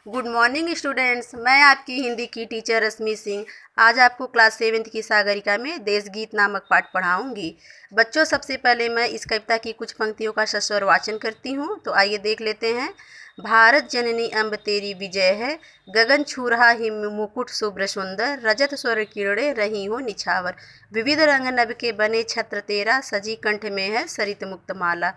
Good morning students. मैं आपकी हिंदी की टीचर रश्मि सिंह आज आपको क्लास 7th की सागरिका में देश गीत नामक पाठ पढ़ाऊंगी। बच्चों, सबसे पहले मैं इस कविता की कुछ पंक्तियों का सस्वर वाचन करती हूँ, तो आइए देख लेते हैं। भारत जननी अम्ब तेरी विजय है, गगन छू रहा हिम मुकुट शुभ्र सुंदर, रजत स्वर किरणे रही हो निछावर, विविध रंग नभ के बने छत्र तेरा, सजी कंठ में है सरित मुक्त माला,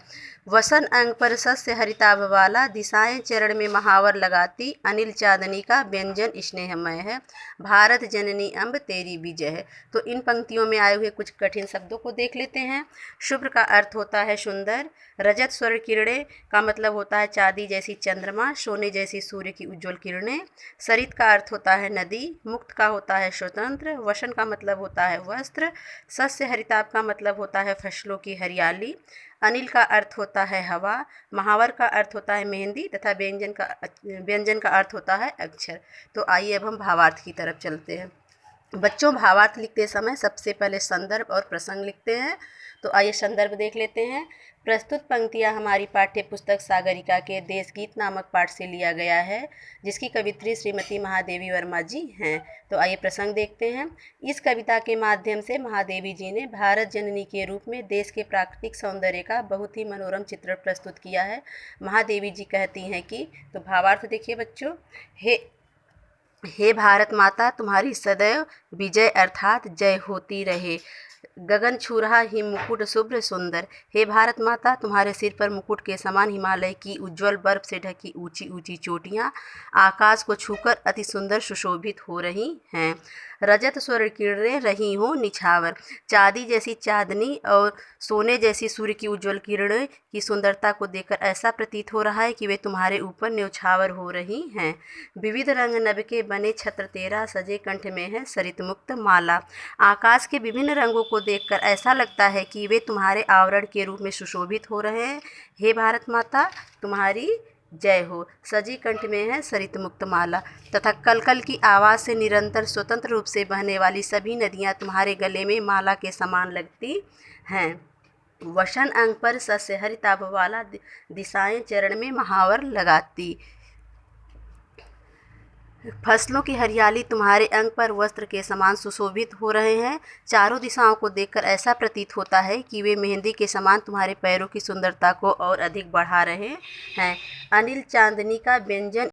वसन अंग पर सस्य हरिताभ वाला, दिशाएं चरण में महावर लगाती, अनिल चांदनी का व्यंजन स्नेहमय है, भारत जननी अम्ब तेरी विजय है। तो इन पंक्तियों में आए हुए कुछ कठिन शब्दों को देख लेते हैं। शुभ्र का अर्थ होता है सुंदर, रजत स्वर किरणें का मतलब होता है चांदी जैसी चंद्रमा, सोने जैसी सूर्य की उज्ज्वल किरणें। सरित का अर्थ होता है नदी, मुक्त का होता है स्वतंत्र, वसन का मतलब होता है वस्त्र, सस्य हरिताभ का मतलब होता है फसलों की हरियाली, अनिल का अर्थ होता है हवा, महावर का अर्थ होता है मेहंदी तथा व्यंजन का अर्थ होता है अक्षर। तो आइए अब हम भावार्थ की तरफ चलते हैं। बच्चों, भावार्थ लिखते समय सबसे पहले संदर्भ और प्रसंग लिखते हैं। तो आइए संदर्भ देख लेते हैं। प्रस्तुत पंक्तियाँ हमारी पाठ्य पुस्तक सागरिका के देश गीत नामक पाठ से लिया गया है, जिसकी कवित्री श्रीमती महादेवी वर्मा जी हैं। तो आइए प्रसंग देखते हैं। इस कविता के माध्यम से महादेवी जी ने भारत जननी के रूप में देश के प्राकृतिक सौंदर्य का बहुत ही मनोरम चित्रण प्रस्तुत किया है। महादेवी जी कहती हैं कि, तो भावार्थ देखिए बच्चों। हे भारत माता, तुम्हारी सदैव विजय अर्थात जय होती रहे। गगन छू रहा हिम मुकुट शुभ्र सुंदर। हे भारत माता, तुम्हारे सिर पर मुकुट के समान हिमालय की उज्ज्वल बर्फ से ढकी ऊंची ऊंची चोटियां आकाश को छूकर अति सुंदर सुशोभित हो रही हैं। रजत स्वर किरणें रही हो निछावर। चांदी जैसी चांदनी और सोने जैसी सूर्य की उज्ज्वल किरणें की सुंदरता को देखकर ऐसा प्रतीत हो रहा है कि वे तुम्हारे ऊपर न्यौछावर हो रही हैं। विविध रंग नभ के बने छत्र तेरा, सजे कंठ में है सरित मुक्त माला। आकाश के विभिन्न रंगों को देखकर ऐसा लगता है कि वे तुम्हारे आवरण के रूप में सुशोभित हो रहे हैं। हे भारत माता, तुम्हारी जय हो। सजी कंठ में है सरित मुक्त माला, तथा कलकल की आवाज़ से निरंतर स्वतंत्र रूप से बहने वाली सभी नदियाँ तुम्हारे गले में माला के समान लगती हैं। वसन अंग पर सस्य हरिताभ वाला, दिशाएं चरण में महावर लगाती, फसलों की हरियाली तुम्हारे अंग पर वस्त्र के समान सुशोभित हो रहे हैं। चारों दिशाओं को देखकर ऐसा प्रतीत होता है कि वे मेहंदी के समान तुम्हारे पैरों की सुंदरता को और अधिक बढ़ा रहे हैं। अनिल चांदनी का व्यंजन